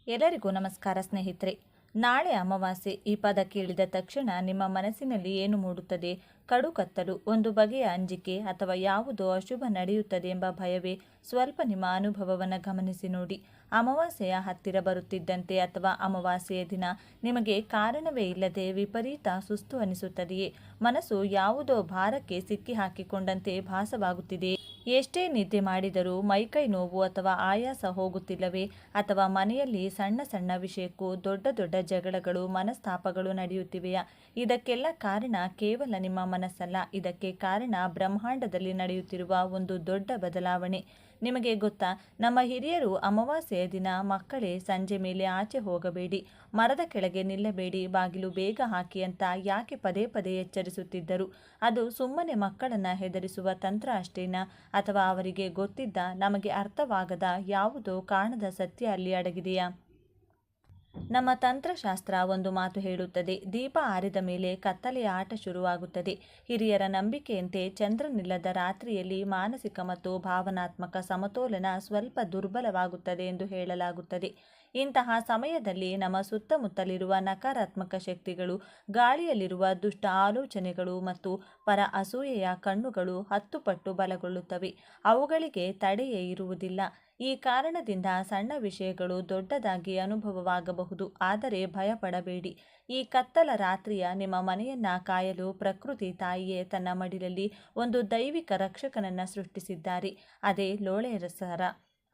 ಎಲ್ಲರಿಗೂ ನಮಸ್ಕಾರ ಸ್ನೇಹಿತರೆ. ನಾಳೆ ಅಮಾವಾಸ್ಯೆ. ಈ ಪದ ಕೇಳಿದ ತಕ್ಷಣ ನಿಮ್ಮ ಮನಸ್ಸಿನಲ್ಲಿ ಏನು ಮೂಡುತ್ತದೆ? ಕಡು ಕತ್ತಲು, ಒಂದು ಬಗೆಯ ಅಂಜಿಕೆ, ಅಥವಾ ಯಾವುದೋ ಅಶುಭ ನಡೆಯುತ್ತದೆ ಎಂಬ ಭಯವೇ? ಸ್ವಲ್ಪ ನಿಮ್ಮ ಅನುಭವವನ್ನು ಗಮನಿಸಿ ನೋಡಿ. ಅಮಾವಾಸ್ಯೆಯ ಹತ್ತಿರ ಬರುತ್ತಿದ್ದಂತೆ ಅಥವಾ ಅಮಾವಾಸ್ಯೆಯ ದಿನ ನಿಮಗೆ ಕಾರಣವೇ ಇಲ್ಲದೆ ವಿಪರೀತ ಸುಸ್ತು ಅನಿಸುತ್ತದೆಯೇ? ಮನಸ್ಸು ಯಾವುದೋ ಭಾರಕ್ಕೆ ಸಿಕ್ಕಿ ಹಾಕಿಕೊಂಡಂತೆ ಭಾಸವಾಗುತ್ತಿದೆಯೇ? ಎಷ್ಟೇ ನಿದ್ದೆ ಮಾಡಿದರೂ ಮೈಕೈ ನೋವು ಅಥವಾ ಆಯಾಸ ಹೋಗುತ್ತಿಲ್ಲವೇ? ಅಥವಾ ಮನೆಯಲ್ಲಿ ಸಣ್ಣ ಸಣ್ಣ ವಿಷಯಕ್ಕೂ ದೊಡ್ಡ ದೊಡ್ಡ ಜಗಳಗಳು, ಮನಸ್ತಾಪಗಳು ನಡೆಯುತ್ತಿವೆಯಾ? ಇದಕ್ಕೆಲ್ಲ ಕಾರಣ ಕೇವಲ ನಿಮ್ಮ ಮನಸ್ಸಲ್ಲ. ಇದಕ್ಕೆ ಕಾರಣ ಬ್ರಹ್ಮಾಂಡದಲ್ಲಿ ನಡೆಯುತ್ತಿರುವ ಒಂದು ದೊಡ್ಡ ಬದಲಾವಣೆ. ನಿಮಗೆ ಗೊತ್ತಾ, ನಮ್ಮ ಹಿರಿಯರು ಅಮಾವಾಸ್ಯೆಯ ದಿನ ಮಕ್ಕಳೇ ಸಂಜೆ ಮೇಲೆ ಆಚೆ ಹೋಗಬೇಡಿ, ಮರದ ಕೆಳಗೆ ನಿಲ್ಲಬೇಡಿ, ಬಾಗಿಲು ಬೇಗ ಹಾಕಿ ಅಂತ ಯಾಕೆ ಪದೇ ಪದೇ ಎಚ್ಚರಿಸುತ್ತಿದ್ದರು? ಅದು ಸುಮ್ಮನೆ ಮಕ್ಕಳನ್ನ ಹೆದರಿಸುವ ತಂತ್ರ ಅಷ್ಟೇನಾ? ಅಥವಾ ಅವರಿಗೆ ಗೊತ್ತಿದ್ದ, ನಮಗೆ ಅರ್ಥವಾಗದ ಯಾವುದೋ ಕಾಣದ ಸತ್ಯ ಅಲ್ಲಿ ಅಡಗಿದೆಯಾ? ನಮ್ಮ ತಂತ್ರಶಾಸ್ತ್ರ ಒಂದು ಮಾತು ಹೇಳುತ್ತದೆ: ದೀಪ ಆರಿದ ಮೇಲೆ ಕತ್ತಲೆಯ ಆಟ ಶುರುವಾಗುತ್ತದೆ. ಹಿರಿಯರ ನಂಬಿಕೆಯಂತೆ ಚಂದ್ರನಿಲ್ಲದ ರಾತ್ರಿಯಲ್ಲಿ ಮಾನಸಿಕ ಮತ್ತು ಭಾವನಾತ್ಮಕ ಸಮತೋಲನ ಸ್ವಲ್ಪ ದುರ್ಬಲವಾಗುತ್ತದೆ ಎಂದು ಹೇಳಲಾಗುತ್ತದೆ. ಇಂತಹ ಸಮಯದಲ್ಲಿ ನಮ್ಮ ಸುತ್ತಮುತ್ತಲಿರುವ ನಕಾರಾತ್ಮಕ ಶಕ್ತಿಗಳು, ಗಾಳಿಯಲ್ಲಿರುವ ದುಷ್ಟ ಆಲೋಚನೆಗಳು ಮತ್ತು ಪರ ಅಸೂಯೆಯ ಕಣ್ಣುಗಳು 10 ಪಟ್ಟು ಬಲಗೊಳ್ಳುತ್ತವೆ. ಅವುಗಳಿಗೆ ತಡೆಯೇ ಇರುವುದಿಲ್ಲ. ಈ ಕಾರಣದಿಂದ ಸಣ್ಣ ವಿಷಯಗಳು ದೊಡ್ಡದಾಗಿ ಅನುಭವವಾಗಬಹುದು. ಆದರೆ ಭಯಪಡಬೇಡಿ. ಈ ಕತ್ತಲ ರಾತ್ರಿಯ ನಿಮ್ಮ ಮನೆಯನ್ನ ಕಾಯಲು ಪ್ರಕೃತಿ ತಾಯಿಯೇ ತನ್ನ ಮಡಿಲಲ್ಲಿ ಒಂದು ದೈವಿಕ ರಕ್ಷಕನನ್ನ ಸೃಷ್ಟಿಸಿದ್ದಾರೆ. ಅದೇ ಲೋಳೆ ಸರ,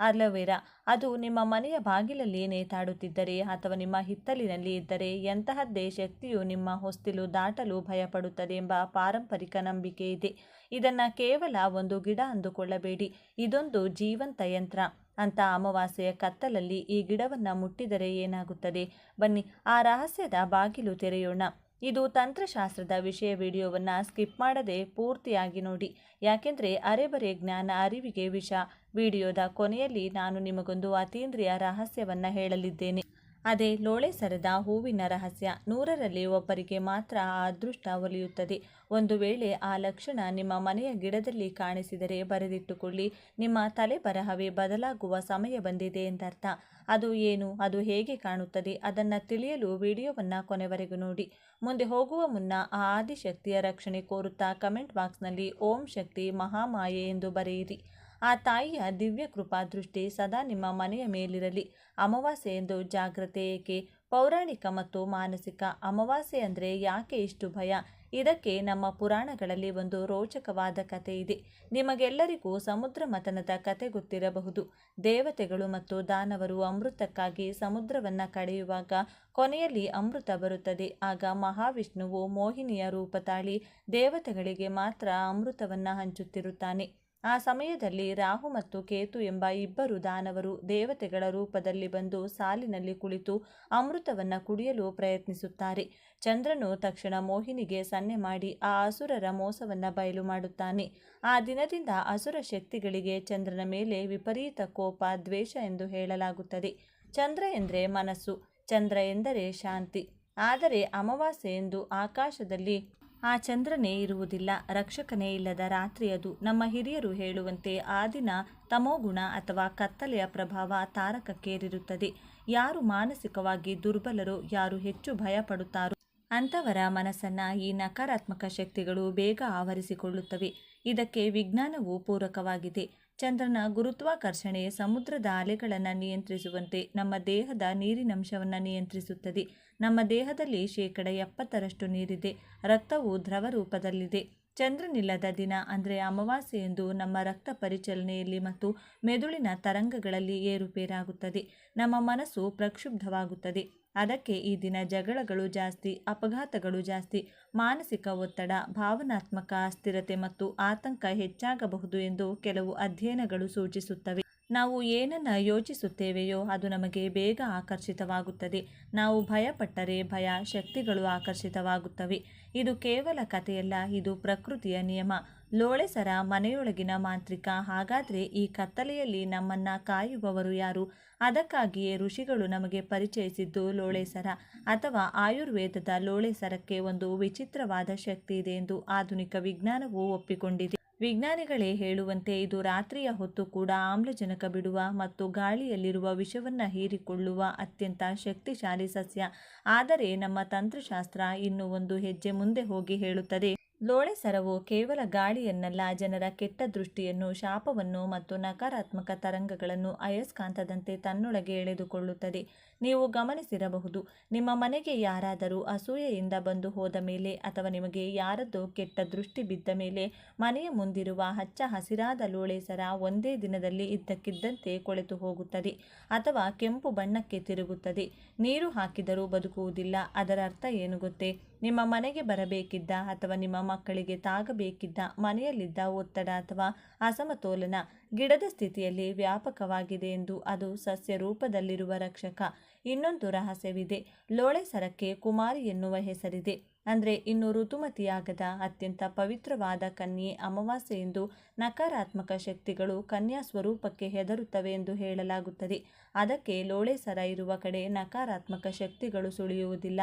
ಅಲೋವೆರಾ. ಅದು ನಿಮ್ಮ ಮನೆಯ ಬಾಗಿಲಲ್ಲಿ ನೇತಾಡುತ್ತಿದ್ದರೆ ಅಥವಾ ನಿಮ್ಮ ಹಿತ್ತಲಿನಲ್ಲಿ ಇದ್ದರೆ ಎಂತಹದ್ದೇ ಶಕ್ತಿಯು ನಿಮ್ಮ ಹೊಸ್ತಿಲು ದಾಟಲು ಭಯಪಡುತ್ತದೆ ಎಂಬ ಪಾರಂಪರಿಕ ನಂಬಿಕೆ ಇದೆ. ಇದನ್ನ ಕೇವಲ ಒಂದು ಗಿಡ ಅಂದುಕೊಳ್ಳಬೇಡಿ, ಇದೊಂದು ಜೀವಂತ ಯಂತ್ರ. ಅಂತ ಅಮಾವಾಸ್ಯೆಯ ಕತ್ತಲಲ್ಲಿ ಈ ಗಿಡವನ್ನ ಮುಟ್ಟಿದರೆ ಏನಾಗುತ್ತದೆ? ಬನ್ನಿ ಆ ರಹಸ್ಯದ ಬಾಗಿಲು ತೆರೆಯೋಣ. ಇದು ತಂತ್ರಶಾಸ್ತ್ರದ ವಿಷಯ. ವಿಡಿಯೋವನ್ನು ಸ್ಕಿಪ್ ಮಾಡದೆ ಪೂರ್ತಿಯಾಗಿ ನೋಡಿ, ಯಾಕೆಂದರೆ ಅರೆಬರೆ ಜ್ಞಾನ ಅರಿವಿಗೆ ವಿಷ. ವಿಡಿಯೋದ ಕೊನೆಯಲ್ಲಿ ನಾನು ನಿಮಗೊಂದು ಅತೀಂದ್ರಿಯ ರಹಸ್ಯವನ್ನು ಹೇಳಲಿದ್ದೇನೆ. ಅದೇ ಲೋಳೆ ಸರದ ಹೂವಿನ ರಹಸ್ಯ. 100ರಲ್ಲಿ ಒಬ್ಬರಿಗೆ ಮಾತ್ರ ಆ ಅದೃಷ್ಟ ಒಲಿಯುತ್ತದೆ. ಒಂದು ವೇಳೆ ಆ ಲಕ್ಷಣ ನಿಮ್ಮ ಮನೆಯ ಗಿಡದಲ್ಲಿ ಕಾಣಿಸಿದರೆ ಬರೆದಿಟ್ಟುಕೊಳ್ಳಿ, ನಿಮ್ಮ ತಲೆ ಬರಹವೇ ಬದಲಾಗುವ ಸಮಯ ಬಂದಿದೆ ಎಂದರ್ಥ. ಅದು ಏನು, ಅದು ಹೇಗೆ ಕಾಣುತ್ತದೆ, ಅದನ್ನು ತಿಳಿಯಲು ವಿಡಿಯೋವನ್ನು ಕೊನೆವರೆಗೂ ನೋಡಿ. ಮುಂದೆ ಹೋಗುವ ಮುನ್ನ ಆ ಆದಿಶಕ್ತಿಯ ರಕ್ಷಣೆ ಕೋರುತ್ತಾ ಕಮೆಂಟ್ ಬಾಕ್ಸ್ನಲ್ಲಿ ಓಂ ಶಕ್ತಿ ಮಹಾಮಾಯೆ ಎಂದು ಬರೆಯಿರಿ. ಆ ತಾಯಿಯ ದಿವ್ಯ ಕೃಪಾ ದೃಷ್ಟಿ ಸದಾ ನಿಮ್ಮ ಮನೆಯ ಮೇಲಿರಲಿ. ಅಮಾವಾಸ್ಯೆ ಎಂದು ಜಾಗ್ರತೆ ಏಕೆ? ಪೌರಾಣಿಕ ಮತ್ತು ಮಾನಸಿಕ. ಅಮಾವಾಸ್ಯೆ ಅಂದರೆ ಯಾಕೆ ಇಷ್ಟು ಭಯ? ಇದಕ್ಕೆ ನಮ್ಮ ಪುರಾಣಗಳಲ್ಲಿ ಒಂದು ರೋಚಕವಾದ ಕಥೆ ಇದೆ. ನಿಮಗೆಲ್ಲರಿಗೂ ಸಮುದ್ರ ಮಥನದ ಕಥೆ ಗೊತ್ತಿರಬಹುದು. ದೇವತೆಗಳು ಮತ್ತು ದಾನವರು ಅಮೃತಕ್ಕಾಗಿ ಸಮುದ್ರವನ್ನು ಕಡೆಯುವಾಗ ಕೊನೆಯಲ್ಲಿ ಅಮೃತ ಬರುತ್ತದೆ. ಆಗ ಮಹಾವಿಷ್ಣುವು ಮೋಹಿನಿಯ ರೂಪ ತಾಳಿ ದೇವತೆಗಳಿಗೆ ಮಾತ್ರ ಅಮೃತವನ್ನು ಹಂಚುತ್ತಿರುತ್ತಾನೆ. ಆ ಸಮಯದಲ್ಲಿ ರಾಹು ಮತ್ತು ಕೇತು ಎಂಬ ಇಬ್ಬರು ದಾನವರು ದೇವತೆಗಳ ರೂಪದಲ್ಲಿ ಬಂದು ಸಾಲಿನಲ್ಲಿ ಕುಳಿತು ಅಮೃತವನ್ನು ಕುಡಿಯಲು ಪ್ರಯತ್ನಿಸುತ್ತಾರೆ. ಚಂದ್ರನು ತಕ್ಷಣ ಮೋಹಿನಿಗೆ ಸನ್ನೆ ಮಾಡಿ ಆ ಅಸುರರ ಮೋಸವನ್ನು ಬಯಲು ಮಾಡುತ್ತಾನೆ. ಆ ದಿನದಿಂದ ಅಸುರ ಶಕ್ತಿಗಳಿಗೆ ಚಂದ್ರನ ಮೇಲೆ ವಿಪರೀತ ಕೋಪ, ದ್ವೇಷ ಎಂದು ಹೇಳಲಾಗುತ್ತದೆ. ಚಂದ್ರ ಎಂದರೆ ಮನಸ್ಸು, ಚಂದ್ರ ಎಂದರೆ ಶಾಂತಿ. ಆದರೆ ಅಮಾವಾಸ್ಯೆ ಎಂದು ಆಕಾಶದಲ್ಲಿ ಆ ಚಂದ್ರನೇ ಇರುವುದಿಲ್ಲ, ರಕ್ಷಕನೇ ಇಲ್ಲದ ರಾತ್ರಿ ಅದು. ನಮ್ಮ ಹಿರಿಯರು ಹೇಳುವಂತೆ ಆ ದಿನ ತಮೋಗುಣ ಅಥವಾ ಕತ್ತಲೆಯ ಪ್ರಭಾವ ತಾರಕಕ್ಕೇರಿರುತ್ತದೆ. ಯಾರು ಮಾನಸಿಕವಾಗಿ ದುರ್ಬಲರೋ, ಯಾರು ಹೆಚ್ಚು ಭಯಪಡುತ್ತಾರೋ ಅಂಥವರ ಮನಸ್ಸನ್ನು ಈ ನಕಾರಾತ್ಮಕ ಶಕ್ತಿಗಳು ಬೇಗ ಆವರಿಸಿಕೊಳ್ಳುತ್ತವೆ. ಇದಕ್ಕೆ ವಿಜ್ಞಾನವು ಪೂರಕವಾಗಿದೆ. ಚಂದ್ರನ ಗುರುತ್ವಾಕರ್ಷಣೆ ಸಮುದ್ರದ ಅಲೆಗಳನ್ನು ನಿಯಂತ್ರಿಸುವಂತೆ ನಮ್ಮ ದೇಹದ ನೀರಿನಂಶವನ್ನು ನಿಯಂತ್ರಿಸುತ್ತದೆ. ನಮ್ಮ ದೇಹದಲ್ಲಿ 70% ನೀರಿದೆ. ರಕ್ತವು ದ್ರವ ರೂಪದಲ್ಲಿದೆ. ಚಂದ್ರನಿಲ್ಲದ ದಿನ ಅಂದರೆ ಅಮಾವಾಸ್ಯೆಯಂದು ನಮ್ಮ ರಕ್ತ ಪರಿಚಲನೆಯಲ್ಲಿ ಮತ್ತು ಮೆದುಳಿನ ತರಂಗಗಳಲ್ಲಿ ಏರುಪೇರಾಗುತ್ತದೆ. ನಮ್ಮ ಮನಸ್ಸು ಪ್ರಕ್ಷುಬ್ಧವಾಗುತ್ತದೆ. ಅದಕ್ಕೆ ಈ ದಿನ ಜಗಳಗಳು ಜಾಸ್ತಿ, ಅಪಘಾತಗಳು ಜಾಸ್ತಿ, ಮಾನಸಿಕ ಒತ್ತಡ, ಭಾವನಾತ್ಮಕ ಅಸ್ಥಿರತೆ ಮತ್ತು ಆತಂಕ ಹೆಚ್ಚಾಗಬಹುದು ಎಂದು ಕೆಲವು ಅಧ್ಯಯನಗಳು ಸೂಚಿಸುತ್ತವೆ. ನಾವು ಏನನ್ನ ಯೋಚಿಸುತ್ತೇವೆಯೋ ಅದು ನಮಗೆ ಬೇಗ ಆಕರ್ಷಿತವಾಗುತ್ತದೆ. ನಾವು ಭಯಪಟ್ಟರೆ ಭಯ ಶಕ್ತಿಗಳು ಆಕರ್ಷಿತವಾಗುತ್ತವೆ. ಇದು ಕೇವಲ ಕಥೆಯಲ್ಲ, ಇದು ಪ್ರಕೃತಿಯ ನಿಯಮ. ಲೋಳೆ ಸರ ಮನೆಯೊಳಗಿನ ಮಾಂತ್ರಿಕ. ಹಾಗಾದರೆ ಈ ಕತ್ತಲೆಯಲ್ಲಿ ನಮ್ಮನ್ನ ಕಾಯುವವರು ಯಾರು? ಅದಕ್ಕಾಗಿಯೇ ಋಷಿಗಳು ನಮಗೆ ಪರಿಚಯಿಸಿದ್ದು ಲೋಳೆ ಸರ. ಅಥವಾ ಆಯುರ್ವೇದದ ಲೋಳೆ ಸರಕ್ಕೆ ಒಂದು ವಿಚಿತ್ರವಾದ ಶಕ್ತಿ ಇದೆ ಎಂದು ಆಧುನಿಕ ವಿಜ್ಞಾನವು ಒಪ್ಪಿಕೊಂಡಿದೆ. ವಿಜ್ಞಾನಿಗಳೇ ಹೇಳುವಂತೆ ಇದು ರಾತ್ರಿಯ ಹೊತ್ತು ಕೂಡ ಆಮ್ಲಜನಕ ಬಿಡುವ ಮತ್ತು ಗಾಳಿಯಲ್ಲಿರುವ ವಿಷವನ್ನು ಹೀರಿಕೊಳ್ಳುವ ಅತ್ಯಂತ ಶಕ್ತಿಶಾಲಿ ಸಸ್ಯ. ಆದರೆ ನಮ್ಮ ತಂತ್ರಶಾಸ್ತ್ರ ಇನ್ನೂ ಒಂದು ಹೆಜ್ಜೆ ಮುಂದೆ ಹೋಗಿ ಹೇಳುತ್ತದೆ, ಲೋಳೆ ಸರವು ಕೇವಲ ಗಾಳಿಯನ್ನಲ್ಲ, ಜನರ ಕೆಟ್ಟ ದೃಷ್ಟಿಯನ್ನು, ಶಾಪವನ್ನು ಮತ್ತು ನಕಾರಾತ್ಮಕ ತರಂಗಗಳನ್ನು ಅಯಸ್ಕಾಂತದಂತೆ ತನ್ನೊಳಗೆ ಎಳೆದುಕೊಳ್ಳುತ್ತದೆ. ನೀವು ಗಮನಿಸಿರಬಹುದು, ನಿಮ್ಮ ಮನೆಗೆ ಯಾರಾದರೂ ಅಸೂಯೆಯಿಂದ ಬಂದು ಹೋದ ಮೇಲೆ ಅಥವಾ ನಿಮಗೆ ಯಾರದ್ದೋ ಕೆಟ್ಟ ದೃಷ್ಟಿ ಬಿದ್ದ ಮೇಲೆ ಮನೆಯ ಮುಂದಿರುವ ಹಚ್ಚ ಹಸಿರಾದ ಲೋಳೆ ಸರ ಒಂದೇ ದಿನದಲ್ಲಿ ಇದ್ದಕ್ಕಿದ್ದಂತೆ ಕೊಳೆತು ಹೋಗುತ್ತದೆ ಅಥವಾ ಕೆಂಪು ಬಣ್ಣಕ್ಕೆ ತಿರುಗುತ್ತದೆ. ನೀರು ಹಾಕಿದರೂ ಬದುಕುವುದಿಲ್ಲ. ಅದರ ಅರ್ಥ ಏನು ಗೊತ್ತೇ? ನಿಮ್ಮ ಮನೆಗೆ ಬರಬೇಕಿದ್ದ ಅಥವಾ ನಿಮ್ಮ ಮಕ್ಕಳಿಗೆ ತಾಗಬೇಕಿದ್ದ ಮನೆಯಲ್ಲಿದ್ದ ಒತ್ತಡ ಅಥವಾ ಅಸಮತೋಲನ ಗಿಡದ ಸ್ಥಿತಿಯಲ್ಲಿ ವ್ಯಾಪಕವಾಗಿದೆ ಎಂದು. ಅದು ಸಸ್ಯ ರೂಪದಲ್ಲಿರುವ ರಕ್ಷಕ. ಇನ್ನೊಂದು ರಹಸ್ಯವಿದೆ. ಲೋಳೆ ಸರಕ್ಕೆ ಕುಮಾರಿ ಎನ್ನುವ ಹೆಸರಿದೆ. ಅಂದರೆ ಇನ್ನು ಋತುಮತಿಯಾಗದ ಅತ್ಯಂತ ಪವಿತ್ರವಾದ ಕನ್ಯೆ. ಅಮಾವಾಸ್ಯೆ ಎಂದು ನಕಾರಾತ್ಮಕ ಶಕ್ತಿಗಳು ಕನ್ಯಾ ಸ್ವರೂಪಕ್ಕೆ ಹೆದರುತ್ತವೆ ಎಂದು ಹೇಳಲಾಗುತ್ತದೆ. ಅದಕ್ಕೆ ಲೋಳೆ ಸರ ಇರುವ ಕಡೆ ನಕಾರಾತ್ಮಕ ಶಕ್ತಿಗಳು ಸುಳಿಯುವುದಿಲ್ಲ.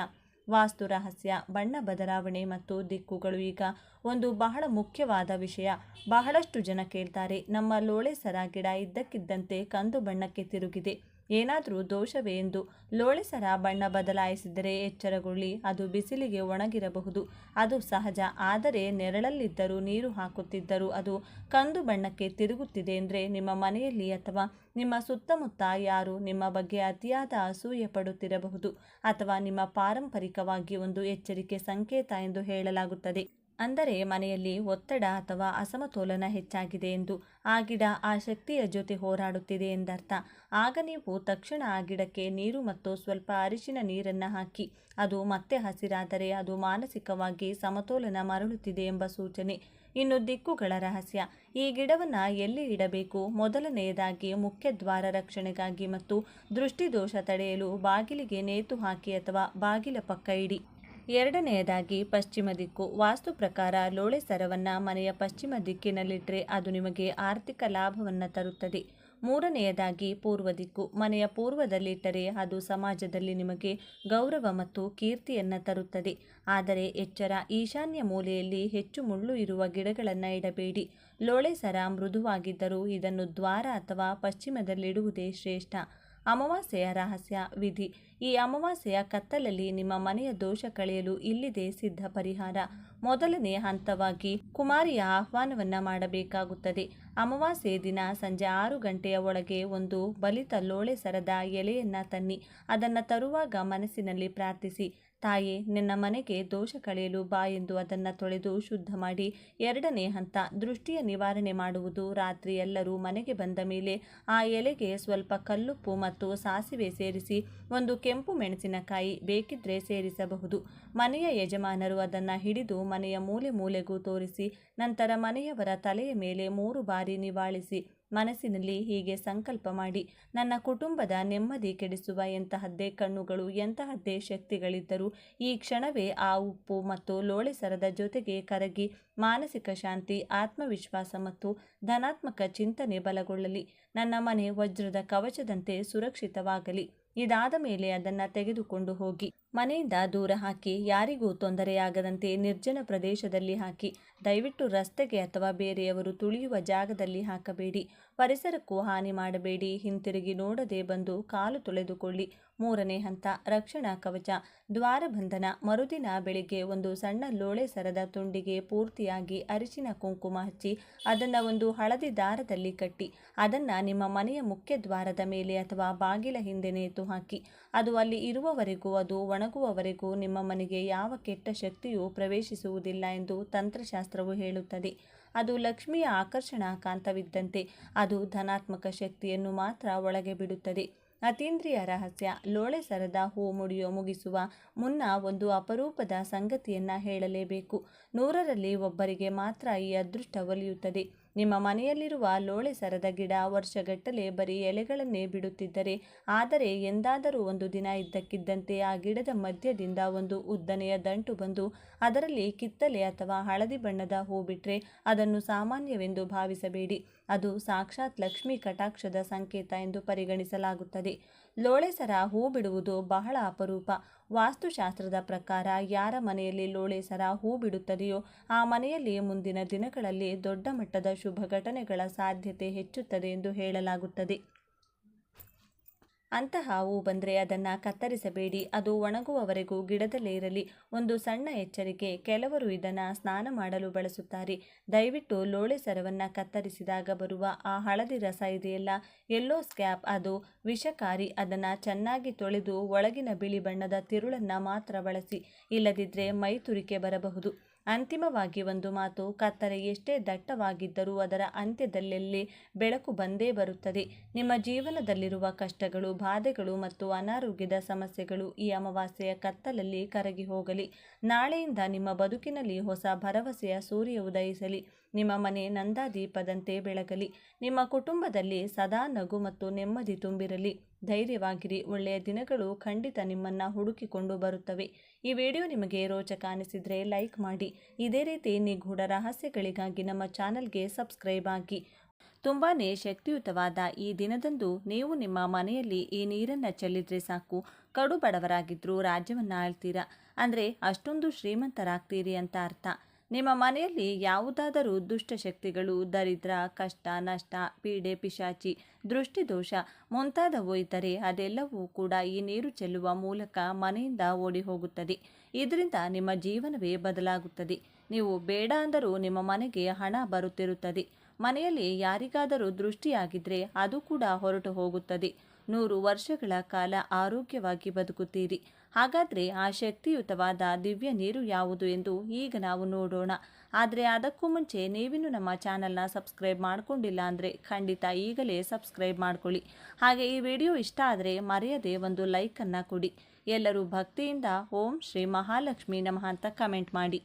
ವಾಸ್ತು ರಹಸ್ಯ, ಬಣ್ಣ ಬದಲಾವಣೆ ಮತ್ತು ದಿಕ್ಕುಗಳು. ಈಗ ಒಂದು ಬಹಳ ಮುಖ್ಯವಾದ ವಿಷಯ. ಬಹಳಷ್ಟು ಜನ ಕೇಳ್ತಾರೆ, ನಮ್ಮ ಲೋಳೆ ಸರ ಗಿಡ ಇದ್ದಕ್ಕಿದ್ದಂತೆ ಕಂದು ಬಣ್ಣಕ್ಕೆ ತಿರುಗಿದೆ, ಏನಾದರೂ ದೋಷವೇ ಎಂದು. ಲೋಳೆ ಸರ ಬಣ್ಣ ಬದಲಾಯಿಸಿದರೆ ಎಚ್ಚರಗೊಳ್ಳಿ, ಅದು ಬಿಸಿಲಿಗೆ ಒಣಗಿರಬಹುದು, ಅದು ಸಹಜ. ಆದರೆ ನೆರಳಲ್ಲಿದ್ದರೂ ನೀರು ಹಾಕುತ್ತಿದ್ದರೂ ಅದು ಕಂದು ಬಣ್ಣಕ್ಕೆ ತಿರುಗುತ್ತಿದೆ ಅಂದರೆ ನಿಮ್ಮ ಮನೆಯಲ್ಲಿ ಅಥವಾ ನಿಮ್ಮ ಸುತ್ತಮುತ್ತ ಯಾರು ನಿಮ್ಮ ಬಗ್ಗೆ ಅತಿಯಾದ ಅಸೂಯೆ ಪಡುತ್ತಿರಬಹುದು ಅಥವಾ ನಿಮ್ಮ ಪಾರಂಪರಿಕವಾಗಿ ಒಂದು ಎಚ್ಚರಿಕೆ ಸಂಕೇತ ಎಂದು ಹೇಳಲಾಗುತ್ತದೆ. ಅಂದರೆ ಮನೆಯಲ್ಲಿ ಒತ್ತಡ ಅಥವಾ ಅಸಮತೋಲನ ಹೆಚ್ಚಾಗಿದೆ ಎಂದು. ಆ ಗಿಡ ಆ ಶಕ್ತಿಯ ಜೊತೆ ಹೋರಾಡುತ್ತಿದೆ ಎಂದರ್ಥ. ಆಗ ನೀವು ತಕ್ಷಣ ಆ ಗಿಡಕ್ಕೆ ನೀರು ಮತ್ತು ಸ್ವಲ್ಪ ಅರಿಶಿನ ನೀರನ್ನು ಹಾಕಿ. ಅದು ಮತ್ತೆ ಹಸಿರಾದರೆ ಅದು ಮಾನಸಿಕವಾಗಿ ಸಮತೋಲನ ಮರಳುತ್ತಿದೆ ಎಂಬ ಸೂಚನೆ. ಇನ್ನು ದಿಕ್ಕುಗಳ ರಹಸ್ಯ. ಈ ಗಿಡವನ್ನು ಎಲ್ಲಿ ಇಡಬೇಕು? ಮೊದಲನೆಯದಾಗಿ ಮುಖ್ಯ ದ್ವಾರ ರಕ್ಷಣೆಗಾಗಿ ಮತ್ತು ದೃಷ್ಟಿದೋಷ ತಡೆಯಲು ಬಾಗಿಲಿಗೆ ನೇತು ಹಾಕಿ ಅಥವಾ ಬಾಗಿಲ ಪಕ್ಕ ಇಡಿ. ಎರಡನೆಯದಾಗಿ ಪಶ್ಚಿಮ ದಿಕ್ಕು. ವಾಸ್ತು ಪ್ರಕಾರ ಲೋಳೆ ಸರವನ್ನು ಮನೆಯ ಪಶ್ಚಿಮ ದಿಕ್ಕಿನಲ್ಲಿಟ್ಟರೆ ಅದು ನಿಮಗೆ ಆರ್ಥಿಕ ಲಾಭವನ್ನು ತರುತ್ತದೆ. ಮೂರನೆಯದಾಗಿ ಪೂರ್ವ ದಿಕ್ಕು. ಮನೆಯ ಪೂರ್ವದಲ್ಲಿಟ್ಟರೆ ಅದು ಸಮಾಜದಲ್ಲಿ ನಿಮಗೆ ಗೌರವ ಮತ್ತು ಕೀರ್ತಿಯನ್ನು ತರುತ್ತದೆ. ಆದರೆ ಎಚ್ಚರ, ಈಶಾನ್ಯ ಮೂಲೆಯಲ್ಲಿ ಹೆಚ್ಚು ಮುಳ್ಳು ಇರುವ ಗಿಡಗಳನ್ನು ಇಡಬೇಡಿ. ಲೋಳೆ ಸರ ಮೃದುವಾಗಿದ್ದರೂ ಇದನ್ನು ದ್ವಾರ ಅಥವಾ ಪಶ್ಚಿಮದಲ್ಲಿಡುವುದೇ ಶ್ರೇಷ್ಠ. ಅಮಾವಾಸ್ಯೆಯ ರಹಸ್ಯ, ವಿಧಿ. ಈ ಅಮಾವಾಸ್ಯೆಯ ಕತ್ತಲಲ್ಲಿ ನಿಮ್ಮ ಮನೆಯ ದೋಷ ಕಳೆಯಲು ಇಲ್ಲಿದೆ ಸಿದ್ಧ ಪರಿಹಾರ. ಮೊದಲನೇ ಹಂತವಾಗಿ ಕುಮಾರಿಯ ಆಹ್ವಾನವನ್ನು ಮಾಡಬೇಕಾಗುತ್ತದೆ. ಅಮಾವಾಸ್ಯೆ ದಿನ ಸಂಜೆ 6 ಗಂಟೆಯ ಒಳಗೆ ಒಂದು ಬಲಿತ ಲೋಳೆ ಸರದ ಎಲೆಯನ್ನು ತನ್ನಿ. ಅದನ್ನು ತರುವಾಗ ಮನಸ್ಸಿನಲ್ಲಿ ಪ್ರಾರ್ಥಿಸಿ, ತಾಯೇ, ನಿನ್ನ ಮನೆಗೆ ದೋಷ ಕಳೆಯಲು ಬಾ ಎಂದು ಅದನ್ನು ತೊಳೆದು ಶುದ್ಧ ಮಾಡಿ. ಎರಡನೇ ಹಂತ, ದೃಷ್ಟಿಯ ನಿವಾರಣೆ ಮಾಡುವುದು. ರಾತ್ರಿ ಎಲ್ಲರೂ ಮನೆಗೆ ಬಂದ ಮೇಲೆ ಆ ಎಲೆಗೆ ಸ್ವಲ್ಪ ಕಲ್ಲುಪ್ಪು ಮತ್ತು ಸಾಸಿವೆ ಸೇರಿಸಿ ಒಂದು ಕೆಂಪು ಮೆಣಸಿನಕಾಯಿ ಬೇಕಿದ್ರೆ ಸೇರಿಸಬಹುದು. ಮನೆಯ ಯಜಮಾನರು ಅದನ್ನು ಹಿಡಿದು ಮನೆಯ ಮೂಲೆ ಮೂಲೆಗೂ ತೋರಿಸಿ ನಂತರ ಮನೆಯವರ ತಲೆಯ ಮೇಲೆ 3 ಬಾರಿ ನಿವಾಳಿಸಿ ಮನಸ್ಸಿನಲ್ಲಿ ಹೀಗೆ ಸಂಕಲ್ಪ ಮಾಡಿ, ನನ್ನ ಕುಟುಂಬದ ನೆಮ್ಮದಿ ಕೆಡಿಸುವ ಎಂತಹದ್ದೇ ಕಣ್ಣುಗಳು, ಎಂತಹದ್ದೇ ಶಕ್ತಿಗಳಿದ್ದರೂ ಈ ಕ್ಷಣವೇ ಆ ಉಪ್ಪು ಮತ್ತು ಲೋಳೆ ಸರದ ಜೊತೆಗೆ ಕರಗಿ ಮಾನಸಿಕ ಶಾಂತಿ, ಆತ್ಮವಿಶ್ವಾಸ ಮತ್ತು ಧನಾತ್ಮಕ ಚಿಂತನೆ ಬಲಗೊಳ್ಳಲಿ. ನನ್ನ ಮನೆ ವಜ್ರದ ಕವಚದಂತೆ ಸುರಕ್ಷಿತವಾಗಲಿ. ಇದಾದ ಮೇಲೆ ಅದನ್ನು ತೆಗೆದುಕೊಂಡು ಹೋಗಿ ಮನೆಯಿಂದ ದೂರ ಹಾಕಿ. ಯಾರಿಗೂ ತೊಂದರೆಯಾಗದಂತೆ ನಿರ್ಜನ ಪ್ರದೇಶದಲ್ಲಿ ಹಾಕಿ. ದಯವಿಟ್ಟು ರಸ್ತೆಗೆ ಅಥವಾ ಬೇರೆಯವರು ತುಳಿಯುವ ಜಾಗದಲ್ಲಿ ಹಾಕಬೇಡಿ. ಪರಿಸರಕ್ಕೂ ಹಾನಿ ಮಾಡಬೇಡಿ. ಹಿಂತಿರುಗಿ ನೋಡದೆ ಬಂದು ಕಾಲು ತೊಳೆದುಕೊಳ್ಳಿ. ಮೂರನೇ ಹಂತ, ರಕ್ಷಣಾ ಕವಚ, ದ್ವಾರಬಂಧನ. ಮರುದಿನ ಬೆಳಿಗ್ಗೆ ಒಂದು ಸಣ್ಣ ಲೋಳೆ ಸರದ ತುಂಡಿಗೆ ಪೂರ್ತಿಯಾಗಿ ಅರಿಶಿನ ಕುಂಕುಮ ಹಚ್ಚಿ ಅದನ್ನು ಒಂದು ಹಳದಿ ದಾರದಲ್ಲಿ ಕಟ್ಟಿ ಅದನ್ನು ನಿಮ್ಮ ಮನೆಯ ಮುಖ್ಯ ದ್ವಾರದ ಮೇಲೆ ಅಥವಾ ಬಾಗಿಲ ಹಿಂದೆ ನೇತು ಹಾಕಿ. ಅದು ಅಲ್ಲಿ ಇರುವವರೆಗೂ, ಅದು ಒಣಗುವವರೆಗೂ ನಿಮ್ಮ ಮನೆಗೆ ಯಾವ ಕೆಟ್ಟ ಶಕ್ತಿಯೂ ಪ್ರವೇಶಿಸುವುದಿಲ್ಲ ಎಂದು ತಂತ್ರಶಾಸ್ತ್ರವು ಹೇಳುತ್ತದೆ. ಅದು ಲಕ್ಷ್ಮಿಯ ಆಕರ್ಷಣಾ ಕಾಂತವಿದ್ದಂತೆ. ಅದು ಧನಾತ್ಮಕ ಶಕ್ತಿಯನ್ನು ಮಾತ್ರ ಒಳಗೆ ಬಿಡುತ್ತದೆ. ಅತೀಂದ್ರಿಯ ರಹಸ್ಯ. ಲೋಳೆ ಸರದ ಹೂ ಮುಗಿಸುವ ಮುನ್ನ ಒಂದು ಅಪರೂಪದ ಸಂಗತಿಯನ್ನು ಹೇಳಲೇಬೇಕು. 100ರಲ್ಲಿ ಒಬ್ಬರಿಗೆ ಮಾತ್ರ ಈ ಅದೃಷ್ಟ ಒಲಿಯುತ್ತದೆ. ನಿಮ್ಮ ಮನೆಯಲ್ಲಿರುವ ಲೋಳೆ ಸರದ ಗಿಡ ವರ್ಷಗಟ್ಟಲೆ ಬರೀ ಎಲೆಗಳನ್ನೇ ಬಿಡುತ್ತಿದ್ದರೆ, ಆದರೆ ಎಂದಾದರೂ ಒಂದು ದಿನ ಇದ್ದಕ್ಕಿದ್ದಂತೆ ಆ ಗಿಡದ ಮಧ್ಯದಿಂದ ಒಂದು ಉದ್ದನೆಯ ದಂಟು ಬಂದು ಅದರಲ್ಲಿ ಕಿತ್ತಲೆ ಅಥವಾ ಹಳದಿ ಬಣ್ಣದ ಹೂ ಬಿಟ್ಟರೆ ಅದನ್ನು ಸಾಮಾನ್ಯವೆಂದು ಭಾವಿಸಬೇಡಿ. ಅದು ಸಾಕ್ಷಾತ್ ಲಕ್ಷ್ಮೀ ಕಟಾಕ್ಷದ ಸಂಕೇತ ಎಂದು ಪರಿಗಣಿಸಲಾಗುತ್ತದೆ. ಲೋಳೆ ಸರ ಹೂ ಬಿಡುವುದು ಬಹಳ ಅಪರೂಪ. ವಾಸ್ತುಶಾಸ್ತ್ರದ ಪ್ರಕಾರ ಯಾರ ಮನೆಯಲ್ಲಿ ಲೋಳೆ ಸರ ಹೂ ಬಿಡುತ್ತದೆಯೋ ಆ ಮನೆಯಲ್ಲಿ ಮುಂದಿನ ದಿನಗಳಲ್ಲಿ ದೊಡ್ಡ ಮಟ್ಟದ ಶುಭ ಘಟನೆಗಳ ಸಾಧ್ಯತೆ ಹೆಚ್ಚುತ್ತದೆ ಎಂದು ಹೇಳಲಾಗುತ್ತದೆ. ಅಂತಹ ಹೂ ಬಂದರೆ ಅದನ್ನು ಕತ್ತರಿಸಬೇಡಿ, ಅದು ಒಣಗುವವರೆಗೂ ಗಿಡದಲ್ಲೇ ಇರಲಿ. ಒಂದು ಸಣ್ಣ ಎಚ್ಚರಿಕೆ, ಕೆಲವರು ಇದನ್ನು ಸ್ನಾನ ಮಾಡಲು ಬಳಸುತ್ತಾರೆ. ದಯವಿಟ್ಟು ಲೋಳೆ ಸರವನ್ನು ಕತ್ತರಿಸಿದಾಗ ಬರುವ ಆ ಹಳದಿ ರಸ ಇದೆಯಲ್ಲ, ಯೆಲ್ಲೋ ಸ್ಕ್ಯಾಪ್, ಅದು ವಿಷಕಾರಿ. ಅದನ್ನು ಚೆನ್ನಾಗಿ ತೊಳೆದು ಒಳಗಿನ ಬಿಳಿ ಬಣ್ಣದ ತಿರುಳನ್ನು ಮಾತ್ರ ಬಳಸಿ, ಇಲ್ಲದಿದ್ದರೆ ಮೈ ತುರಿಕೆ ಬರಬಹುದು. ಅಂತಿಮವಾಗಿ ಒಂದು ಮಾತು, ಕತ್ತಲೆ ಎಷ್ಟೇ ದಟ್ಟವಾಗಿದ್ದರೂ ಅದರ ಅಂತ್ಯದಲ್ಲೆಲ್ಲಿ ಬೆಳಕು ಬಂದೇ ಬರುತ್ತದೆ. ನಿಮ್ಮ ಜೀವನದಲ್ಲಿರುವ ಕಷ್ಟಗಳು, ಬಾಧೆಗಳು ಮತ್ತು ಅನಾರೋಗ್ಯದ ಸಮಸ್ಯೆಗಳು ಈ ಅಮಾವಾಸ್ಯೆಯ ಕತ್ತಲಲ್ಲಿ ಕರಗಿ ಹೋಗಲಿ. ನಾಳೆಯಿಂದ ನಿಮ್ಮ ಬದುಕಿನಲ್ಲಿ ಹೊಸ ಭರವಸೆಯ ಸೂರ್ಯ ಉದಯಿಸಲಿ. ನಿಮ್ಮ ಮನೆ ನಂದಾದೀಪದಂತೆ ಬೆಳಗಲಿ. ನಿಮ್ಮ ಕುಟುಂಬದಲ್ಲಿ ಸದಾ ನಗು ಮತ್ತು ನೆಮ್ಮದಿ ತುಂಬಿರಲಿ. ಧೈರ್ಯವಾಗಿರಿ, ಒಳ್ಳೆಯ ದಿನಗಳು ಖಂಡಿತ ನಿಮ್ಮನ್ನು ಹುಡುಕಿಕೊಂಡು ಬರುತ್ತವೆ. ಈ ವಿಡಿಯೋ ನಿಮಗೆ ರೋಚಕ ಅನಿಸಿದರೆ ಲೈಕ್ ಮಾಡಿ. ಇದೇ ರೀತಿ ನಿಗೂಢ ರಹಸ್ಯಗಳಿಗಾಗಿ ನಮ್ಮ ಚಾನಲ್ಗೆ ಸಬ್ಸ್ಕ್ರೈಬ್ ಆಗಿ. ತುಂಬಾ ಶಕ್ತಿಯುತವಾದ ಈ ದಿನದಂದು ನೀವು ನಿಮ್ಮ ಮನೆಯಲ್ಲಿ ಈ ನೀರನ್ನು ಚೆಲ್ಲಿದ್ರೆ ಸಾಕು, ಕಡು ಬಡವರಾಗಿದ್ದರೂ ರಾಜ್ಯವನ್ನು ಆಳ್ತೀರಾ, ಅಂದರೆ ಅಷ್ಟೊಂದು ಶ್ರೀಮಂತರಾಗ್ತೀರಿ ಅಂತ ಅರ್ಥ. ನಿಮ್ಮ ಮನೆಯಲ್ಲಿ ಯಾವುದಾದರೂ ದುಷ್ಟಶಕ್ತಿಗಳು, ದರಿದ್ರ, ಕಷ್ಟ, ನಷ್ಟ, ಪೀಡೆ, ಪಿಶಾಚಿ, ದೃಷ್ಟಿದೋಷ ಮುಂತಾದವು ಇದ್ದರೆ ಅದೆಲ್ಲವೂ ಕೂಡ ಈ ನೀರು ಚೆಲ್ಲುವ ಮೂಲಕ ಮನೆಯಿಂದ ಓಡಿ ಹೋಗುತ್ತದೆ. ಇದರಿಂದ ನಿಮ್ಮ ಜೀವನವೇ ಬದಲಾಗುತ್ತದೆ. ನೀವು ಬೇಡ ಅಂದರೂ ನಿಮ್ಮ ಮನೆಗೆ ಹಣ ಬರುತ್ತಿರುತ್ತದೆ. ಮನೆಯಲ್ಲಿ ಯಾರಿಗಾದರೂ ದೃಷ್ಟಿಯಾಗಿದ್ದರೆ ಅದು ಕೂಡ ಹೊರಟು ಹೋಗುತ್ತದೆ. 100 ವರ್ಷಗಳ ಕಾಲ ಆರೋಗ್ಯವಾಗಿ ಬದುಕುತ್ತೀರಿ. ಹಾಗಾದರೆ ಆ ಶಕ್ತಿಯುತವಾದ ದಿವ್ಯ ನೀರು ಯಾವುದು ಎಂದು ಈಗ ನಾವು ನೋಡೋಣ. ಆದರೆ ಅದಕ್ಕೂ ಮುಂಚೆ ನೀವಿನ್ನೂ ನಮ್ಮ ಚಾನಲ್ನ ಸಬ್ಸ್ಕ್ರೈಬ್ ಮಾಡಿಕೊಂಡಿಲ್ಲ ಅಂದರೆ ಖಂಡಿತ ಈಗಲೇ ಸಬ್ಸ್ಕ್ರೈಬ್ ಮಾಡ್ಕೊಳ್ಳಿ. ಹಾಗೆ ಈ ವಿಡಿಯೋ ಇಷ್ಟ ಆದರೆ ಮರೆಯದೆ ಒಂದು ಲೈಕನ್ನು ಕೊಡಿ. ಎಲ್ಲರೂ ಭಕ್ತಿಯಿಂದ ಓಂ ಶ್ರೀ ಮಹಾಲಕ್ಷ್ಮಿ ನಮಃ ಅಂತ ಕಮೆಂಟ್ ಮಾಡಿ.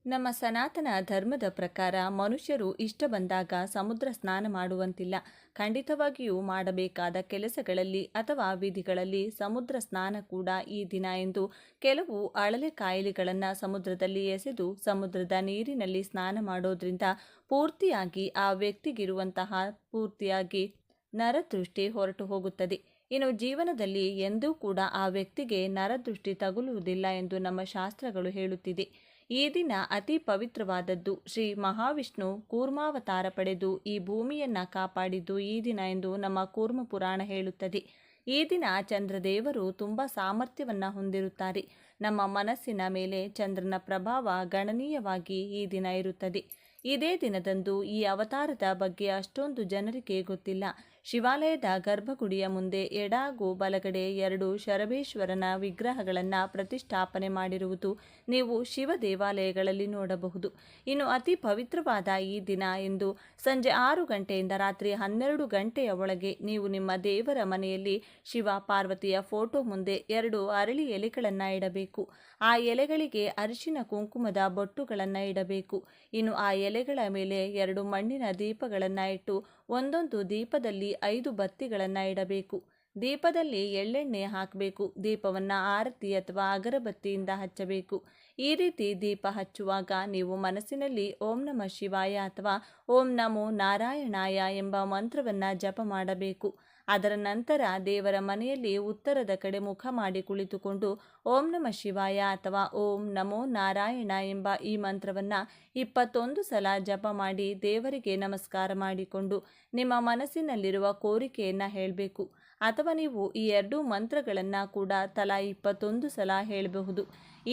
ನಮ್ಮ ಸನಾತನ ಧರ್ಮದ ಪ್ರಕಾರ ಮನುಷ್ಯರು ಇಷ್ಟ ಬಂದಾಗ ಸಮುದ್ರ ಸ್ನಾನ ಮಾಡುವಂತಿಲ್ಲ. ಖಂಡಿತವಾಗಿಯೂ ಮಾಡಬೇಕಾದ ಕೆಲಸಗಳಲ್ಲಿ ಅಥವಾ ವಿಧಿಗಳಲ್ಲಿ ಸಮುದ್ರ ಸ್ನಾನ ಕೂಡ ಈ ದಿನ ಎಂದು ಕೆಲವು ಅಳಲೆ ಕಾಯಿಲೆಗಳನ್ನು ಸಮುದ್ರದಲ್ಲಿ ಎಸೆದು ಸಮುದ್ರದ ನೀರಿನಲ್ಲಿ ಸ್ನಾನ ಮಾಡೋದ್ರಿಂದ ಪೂರ್ತಿಯಾಗಿ ಆ ವ್ಯಕ್ತಿಗಿರುವಂತಹ ಪೂರ್ತಿಯಾಗಿ ನರದೃಷ್ಟಿ ಹೊರಟು ಹೋಗುತ್ತದೆ. ಇನ್ನು ಜೀವನದಲ್ಲಿ ಎಂದೂ ಕೂಡ ಆ ವ್ಯಕ್ತಿಗೆ ನರದೃಷ್ಟಿ ತಗುಲುವುದಿಲ್ಲ ಎಂದು ನಮ್ಮ ಶಾಸ್ತ್ರಗಳು ಹೇಳುತ್ತಿದೆ. ಈ ದಿನ ಅತಿ ಪವಿತ್ರವಾದದ್ದು. ಶ್ರೀ ಮಹಾವಿಷ್ಣು ಕೂರ್ಮಾವತಾರ ಪಡೆದು ಈ ಭೂಮಿಯನ್ನು ಕಾಪಾಡಿದ್ದು ಈ ದಿನ ಎಂದು ನಮ್ಮ ಕೂರ್ಮ ಪುರಾಣ ಹೇಳುತ್ತದೆ. ಈ ದಿನ ಚಂದ್ರದೇವರು ತುಂಬ ಸಾಮರ್ಥ್ಯವನ್ನು ಹೊಂದಿರುತ್ತಾರೆ. ನಮ್ಮ ಮನಸ್ಸಿನ ಮೇಲೆ ಚಂದ್ರನ ಪ್ರಭಾವ ಗಣನೀಯವಾಗಿ ಈ ದಿನ ಇರುತ್ತದೆ. ಇದೇ ದಿನದಂದು ಈ ಅವತಾರದ ಬಗ್ಗೆ ಅಷ್ಟೊಂದು ಜನರಿಗೆ ಗೊತ್ತಿಲ್ಲ. ಶಿವಾಲಯದ ಗರ್ಭಗುಡಿಯ ಮುಂದೆ ಎಡ ಹಾಗೂ ಬಲಗಡೆ 2 ಶರಬೇಶ್ವರನ ವಿಗ್ರಹಗಳನ್ನು ಪ್ರತಿಷ್ಠಾಪನೆ ಮಾಡಿರುವುದು ನೀವು ಶಿವ ದೇವಾಲಯಗಳಲ್ಲಿ ನೋಡಬಹುದು. ಇನ್ನು ಅತಿ ಪವಿತ್ರವಾದ ಈ ದಿನ ಎಂದು ಸಂಜೆ 6 ಗಂಟೆಯಿಂದ ರಾತ್ರಿ 12 ಗಂಟೆಯ ಒಳಗೆ ನೀವು ನಿಮ್ಮ ದೇವರ ಮನೆಯಲ್ಲಿ ಶಿವ ಪಾರ್ವತಿಯ ಫೋಟೋ ಮುಂದೆ 2 ಅರಳಿ ಎಲೆಗಳನ್ನು ಇಡಬೇಕು. ಆ ಎಲೆಗಳಿಗೆ ಅರಿಶಿನ ಕುಂಕುಮದ ಬೊಟ್ಟುಗಳನ್ನು ಇಡಬೇಕು. ಇನ್ನು ಆ ಎಲೆಗಳ ಮೇಲೆ 2 ಮಣ್ಣಿನ ದೀಪಗಳನ್ನು ಇಟ್ಟು ಒಂದೊಂದು ದೀಪದಲ್ಲಿ 5 ಬತ್ತಿಗಳನ್ನು ಇಡಬೇಕು. ದೀಪದಲ್ಲಿ ಎಳ್ಳೆಣ್ಣೆ ಹಾಕಬೇಕು. ದೀಪವನ್ನು ಆರತಿ ಅಥವಾ ಅಗರಬತ್ತಿಯಿಂದ ಹಚ್ಚಬೇಕು. ಈ ರೀತಿ ದೀಪ ಹಚ್ಚುವಾಗ ನೀವು ಮನಸ್ಸಿನಲ್ಲಿ ಓಂ ನಮಃ ಶಿವಾಯ ಅಥವಾ ಓಂ ನಮೋ ನಾರಾಯಣಾಯ ಎಂಬ ಮಂತ್ರವನ್ನು ಜಪ ಮಾಡಬೇಕು. ಅದರ ನಂತರ ದೇವರ ಮನೆಯಲ್ಲಿ ಉತ್ತರದ ಕಡೆ ಮುಖ ಮಾಡಿ ಕುಳಿತುಕೊಂಡು ಓಂ ನಮಃ ಶಿವಾಯ ಅಥವಾ ಓಂ ನಮೋ ನಾರಾಯಣ ಎಂಬ ಈ ಮಂತ್ರವನ್ನು 21 ಸಲ ಜಪ ಮಾಡಿ ದೇವರಿಗೆ ನಮಸ್ಕಾರ ಮಾಡಿಕೊಂಡು ನಿಮ್ಮ ಮನಸ್ಸಿನಲ್ಲಿರುವ ಕೋರಿಕೆಯನ್ನು ಹೇಳಬೇಕು. ಅಥವಾ ನೀವು ಈ 2 ಮಂತ್ರಗಳನ್ನು ಕೂಡ ತಲಾ 21 ಸಲ ಹೇಳಬಹುದು.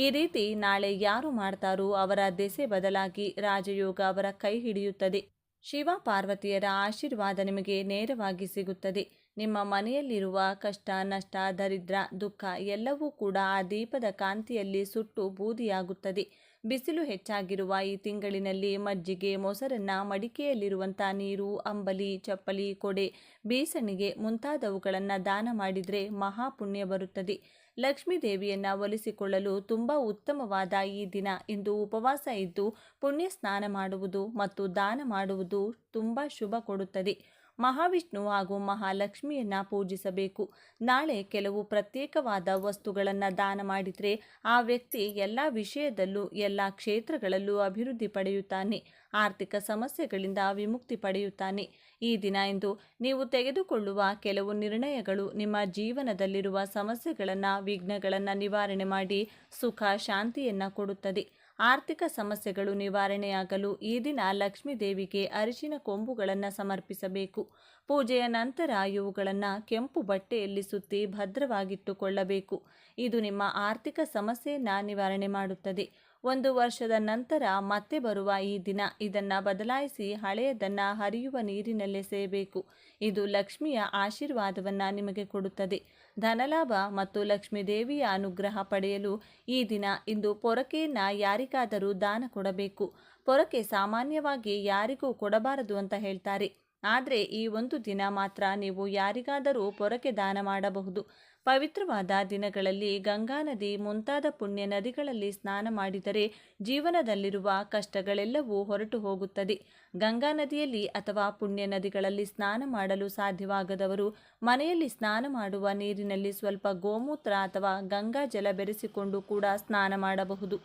ಈ ರೀತಿ ನಾಳೆ ಯಾರು ಮಾಡ್ತಾರೋ ಅವರ ದೆಸೆ ಬದಲಾಗಿ ರಾಜಯೋಗ ಅವರ ಕೈ ಹಿಡಿಯುತ್ತದೆ. ಶಿವ ಪಾರ್ವತಿಯರ ಆಶೀರ್ವಾದ ನಿಮಗೆ ನೇರವಾಗಿ ಸಿಗುತ್ತದೆ. ನಿಮ್ಮ ಮನೆಯಲ್ಲಿರುವ ಕಷ್ಟ, ನಷ್ಟ, ದರಿದ್ರ, ದುಃಖ ಎಲ್ಲವೂ ಕೂಡ ಆ ದೀಪದ ಕಾಂತಿಯಲ್ಲಿ ಸುಟ್ಟು ಬೂದಿಯಾಗುತ್ತದೆ. ಬಿಸಿಲು ಹೆಚ್ಚಾಗಿರುವ ಈ ತಿಂಗಳಿನಲ್ಲಿ ಮಜ್ಜಿಗೆ, ಮೊಸರನ್ನ, ಮಡಿಕೆಯಲ್ಲಿರುವಂಥ ನೀರು, ಅಂಬಲಿ, ಚಪ್ಪಲಿ, ಕೊಡೆ, ಬೀಸಣಿಗೆ ಮುಂತಾದವುಗಳನ್ನು ದಾನ ಮಾಡಿದರೆ ಮಹಾಪುಣ್ಯ ಬರುತ್ತದೆ. ಲಕ್ಷ್ಮೀ ದೇವಿಯನ್ನು ಒಲಿಸಿಕೊಳ್ಳಲು ತುಂಬ ಉತ್ತಮವಾದ ಈ ದಿನ. ಇಂದು ಉಪವಾಸ ಇದ್ದು ಪುಣ್ಯ ಸ್ನಾನ ಮಾಡುವುದು ಮತ್ತು ದಾನ ಮಾಡುವುದು ತುಂಬ ಶುಭ ಕೊಡುತ್ತದೆ. ಮಹಾವಿಷ್ಣು ಹಾಗೂ ಮಹಾಲಕ್ಷ್ಮಿಯನ್ನ ಪೂಜಿಸಬೇಕು. ನಾಳೆ ಕೆಲವು ಪ್ರತ್ಯೇಕವಾದ ವಸ್ತುಗಳನ್ನು ದಾನ ಮಾಡಿದರೆ ಆ ವ್ಯಕ್ತಿ ಎಲ್ಲ ವಿಷಯದಲ್ಲೂ ಎಲ್ಲ ಕ್ಷೇತ್ರಗಳಲ್ಲೂ ಅಭಿವೃದ್ಧಿ ಪಡೆಯುತ್ತಾನೆ, ಆರ್ಥಿಕ ಸಮಸ್ಯೆಗಳಿಂದ ವಿಮುಕ್ತಿ ಪಡೆಯುತ್ತಾನೆ. ಈ ದಿನ ಇಂದು ನೀವು ತೆಗೆದುಕೊಳ್ಳುವ ಕೆಲವು ನಿರ್ಣಯಗಳು ನಿಮ್ಮ ಜೀವನದಲ್ಲಿರುವ ಸಮಸ್ಯೆಗಳನ್ನು, ವಿಘ್ನಗಳನ್ನು ನಿವಾರಣೆ ಮಾಡಿ ಸುಖ ಶಾಂತಿಯನ್ನು ಕೊಡುತ್ತದೆ. ಆರ್ಥಿಕ ಸಮಸ್ಯೆಗಳು ನಿವಾರಣೆಯಾಗಲು ಈ ದಿನ ಲಕ್ಷ್ಮೀ ದೇವಿಗೆ ಅರಿಶಿನ ಕೊಂಬುಗಳನ್ನು ಸಮರ್ಪಿಸಬೇಕು. ಪೂಜೆಯ ನಂತರ ಇವುಗಳನ್ನು ಕೆಂಪು ಬಟ್ಟೆಯಲ್ಲಿ ಸುತ್ತಿ ಭದ್ರವಾಗಿಟ್ಟುಕೊಳ್ಳಬೇಕು. ಇದು ನಿಮ್ಮ ಆರ್ಥಿಕ ಸಮಸ್ಯೆಯನ್ನು ನಿವಾರಣೆ ಮಾಡುತ್ತದೆ. 1 ವರ್ಷದ ನಂತರ ಮತ್ತೆ ಬರುವ ಈ ದಿನ ಇದನ್ನು ಬದಲಾಯಿಸಿ ಹಳೆಯದನ್ನು ಹರಿಯುವ ನೀರಿನಲ್ಲೆಸೆಯಬೇಕು. ಇದು ಲಕ್ಷ್ಮಿಯ ಆಶೀರ್ವಾದವನ್ನು ನಿಮಗೆ ಕೊಡುತ್ತದೆ. ಧನಲಾಭ ಮತ್ತು ಲಕ್ಷ್ಮೀ ದೇವಿಯ ಅನುಗ್ರಹ ಪಡೆಯಲು ಈ ದಿನ ಇಂದು ಪೊರಕೆಯನ್ನು ಯಾರಿಗಾದರೂ ದಾನ ಕೊಡಬೇಕು. ಪೊರಕೆ ಸಾಮಾನ್ಯವಾಗಿ ಯಾರಿಗೂ ಕೊಡಬಾರದು ಅಂತ ಹೇಳ್ತಾರೆ. ಆದರೆ ಈ ಒಂದು ದಿನ ಮಾತ್ರ ನೀವು ಯಾರಿಗಾದರೂ ಪೊರಕೆ ದಾನ ಮಾಡಬಹುದು. ಪವಿತ್ರವಾದ ದಿನಗಳಲ್ಲಿ ಗಂಗಾ ನದಿ ಮುಂತಾದ ಪುಣ್ಯ ನದಿಗಳಲ್ಲಿ ಸ್ನಾನ ಮಾಡಿದರೆ ಜೀವನದಲ್ಲಿರುವ ಕಷ್ಟಗಳೆಲ್ಲವೂ ಹೊರಟು ಹೋಗುತ್ತದೆ. ಗಂಗಾ ನದಿಯಲ್ಲಿ ಅಥವಾ ಪುಣ್ಯ ನದಿಗಳಲ್ಲಿ ಸ್ನಾನ ಮಾಡಲು ಸಾಧ್ಯವಾಗದವರು ಮನೆಯಲ್ಲಿ ಸ್ನಾನ ಮಾಡುವ ನೀರಿನಲ್ಲಿ ಸ್ವಲ್ಪ ಗೋಮೂತ್ರ ಅಥವಾ ಗಂಗಾ ಜಲ ಬೆರೆಸಿಕೊಂಡು ಕೂಡ ಸ್ನಾನ ಮಾಡಬಹುದು.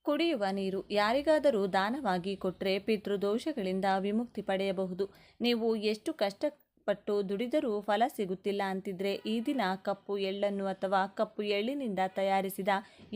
ಕುಡಿಯುವ ನೀರು ಯಾರಿಗಾದರೂ ದಾನವಾಗಿ ಕೊಟ್ಟರೆ ಪಿತೃದೋಷಗಳಿಂದ ವಿಮುಕ್ತಿ ಪಡೆಯಬಹುದು. ನೀವು ಎಷ್ಟು ಕಷ್ಟಪಟ್ಟು ದುಡಿದರೂ ಫಲ ಸಿಗುತ್ತಿಲ್ಲ ಅಂತಿದ್ರೆ ಈ ದಿನ ಕಪ್ಪು ಎಳ್ಳನ್ನು ಅಥವಾ ಕಪ್ಪು ಎಳ್ಳಿನಿಂದ ತಯಾರಿಸಿದ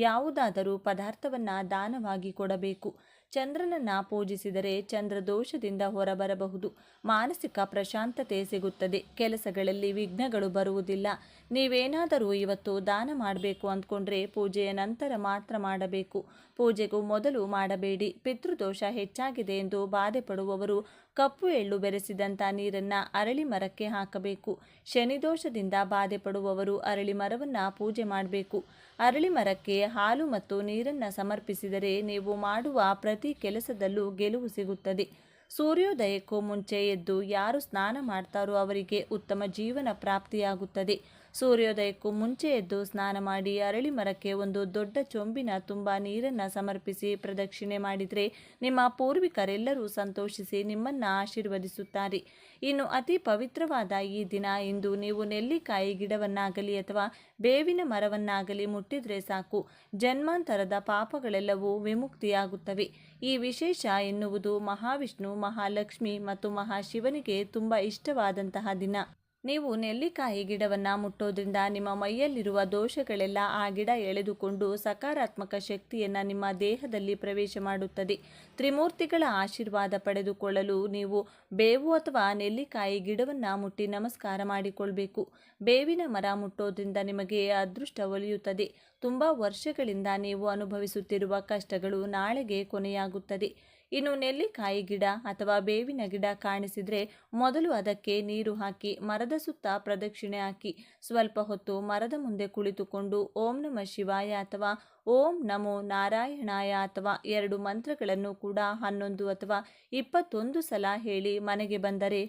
ಯಾವುದಾದರೂ ಪದಾರ್ಥವನ್ನು ದಾನವಾಗಿ ಕೊಡಬೇಕು. ಚಂದ್ರನನ್ನು ಪೂಜಿಸಿದರೆ ಚಂದ್ರದೋಷದಿಂದ ಹೊರಬರಬಹುದು. ಮಾನಸಿಕ ಪ್ರಶಾಂತತೆ ಸಿಗುತ್ತದೆ. ಕೆಲಸಗಳಲ್ಲಿ ವಿಘ್ನಗಳು ಬರುವುದಿಲ್ಲ. ನೀವೇನಾದರೂ ಇವತ್ತು ದಾನ ಮಾಡಬೇಕು ಅಂದ್ಕೊಂಡ್ರೆ ಪೂಜೆಯ ನಂತರ ಮಾತ್ರ ಮಾಡಬೇಕು. ಪೂಜೆಗೂ ಮೊದಲು ಮಾಡಬೇಡಿ. ಪಿತೃದೋಷ ಹೆಚ್ಚಾಗಿದೆ ಎಂದು ಬಾಧೆ ಪಡುವವರು ಕಪ್ಪು ಎಳ್ಳು ಬೆರೆಸಿದಂಥ ನೀರನ್ನು ಅರಳಿ ಮರಕ್ಕೆ ಹಾಕಬೇಕು. ಶನಿದೋಷದಿಂದ ಬಾಧೆ ಪಡುವವರು ಅರಳಿ ಮರವನ್ನು ಪೂಜೆ ಮಾಡಬೇಕು. ಅರಳಿ ಮರಕ್ಕೆ ಹಾಲು ಮತ್ತು ನೀರನ್ನು ಸಮರ್ಪಿಸಿದರೆ ನೀವು ಮಾಡುವ ಪ್ರತಿ ಕೆಲಸದಲ್ಲೂ ಗೆಲುವು ಸಿಗುತ್ತದೆ. ಸೂರ್ಯೋದಯಕ್ಕೂ ಮುಂಚೆ ಎದ್ದು ಯಾರು ಸ್ನಾನ ಮಾಡ್ತಾರೋ ಅವರಿಗೆ ಉತ್ತಮ ಜೀವನ ಪ್ರಾಪ್ತಿಯಾಗುತ್ತದೆ. ಸೂರ್ಯೋದಯಕ್ಕೂ ಮುಂಚೆ ಎದ್ದು ಸ್ನಾನ ಮಾಡಿ ಅರಳಿ ಮರಕ್ಕೆ ಒಂದು ದೊಡ್ಡ ಚೊಂಬಿನ ತುಂಬ ನೀರನ್ನು ಸಮರ್ಪಿಸಿ ಪ್ರದಕ್ಷಿಣೆ ಮಾಡಿದರೆ ನಿಮ್ಮ ಪೂರ್ವಿಕರೆಲ್ಲರೂ ಸಂತೋಷಿಸಿ ನಿಮ್ಮನ್ನು ಆಶೀರ್ವದಿಸುತ್ತಾರೆ. ಇನ್ನು ಅತಿ ಪವಿತ್ರವಾದ ಈ ದಿನ ಇಂದು ನೀವು ನೆಲ್ಲಿಕಾಯಿ ಗಿಡವನ್ನಾಗಲಿ ಅಥವಾ ಬೇವಿನ ಮರವನ್ನಾಗಲಿ ಮುಟ್ಟಿದರೆ ಸಾಕು, ಜನ್ಮಾಂತರದ ಪಾಪಗಳೆಲ್ಲವೂ ವಿಮುಕ್ತಿಯಾಗುತ್ತವೆ. ಈ ವಿಶೇಷ ಎನ್ನುವುದು ಮಹಾವಿಷ್ಣು, ಮಹಾಲಕ್ಷ್ಮಿ ಮತ್ತು ಮಹಾಶಿವನಿಗೆ ತುಂಬ ಇಷ್ಟವಾದಂತಹ ದಿನ. ನೀವು ನೆಲ್ಲಿಕಾಯಿ ಗಿಡವನ್ನು ಮುಟ್ಟೋದ್ರಿಂದ ನಿಮ್ಮ ಮೈಯಲ್ಲಿರುವ ದೋಷಗಳೆಲ್ಲ ಆ ಗಿಡ ಎಳೆದುಕೊಂಡು ಸಕಾರಾತ್ಮಕ ಶಕ್ತಿಯನ್ನು ನಿಮ್ಮ ದೇಹದಲ್ಲಿ ಪ್ರವೇಶ ಮಾಡುತ್ತದೆ. ತ್ರಿಮೂರ್ತಿಗಳ ಆಶೀರ್ವಾದ ಪಡೆದುಕೊಳ್ಳಲು ನೀವು ಬೇವು ಅಥವಾ ನೆಲ್ಲಿಕಾಯಿ ಗಿಡವನ್ನು ಮುಟ್ಟಿ ನಮಸ್ಕಾರ ಮಾಡಿಕೊಳ್ಬೇಕು. ಬೇವಿನ ಮರ ಮುಟ್ಟೋದ್ರಿಂದ ನಿಮಗೆ ಅದೃಷ್ಟ ಒಲಿಯುತ್ತದೆ. ತುಂಬ ವರ್ಷಗಳಿಂದ ನೀವು ಅನುಭವಿಸುತ್ತಿರುವ ಕಷ್ಟಗಳು ನಾಳೆಗೆ ಕೊನೆಯಾಗುತ್ತದೆ. ಇನ್ನು ನೆಲ್ಲಿಕಾಯಿ ಗಿಡ ಅಥವಾ ಬೇವಿನ ಗಿಡ ಕಾಣಿಸಿದರೆ ಮೊದಲು ಅದಕ್ಕೆ ನೀರು ಹಾಕಿ ಮರದ ಸುತ್ತ ಪ್ರದಕ್ಷಿಣೆ ಹಾಕಿ ಸ್ವಲ್ಪ ಹೊತ್ತು ಮರದ ಮುಂದೆ ಕುಳಿತುಕೊಂಡು ಓಂ ನಮಃ ಶಿವಾಯ ಅಥವಾ ಓಂ ನಮೋ ನಾರಾಯಣಾಯ ಅಥವಾ 2 ಮಂತ್ರಗಳನ್ನು ಕೂಡ 11 ಅಥವಾ 21 ಸಲ ಹೇಳಿ ಮನೆಗೆ ಬಂದರೆ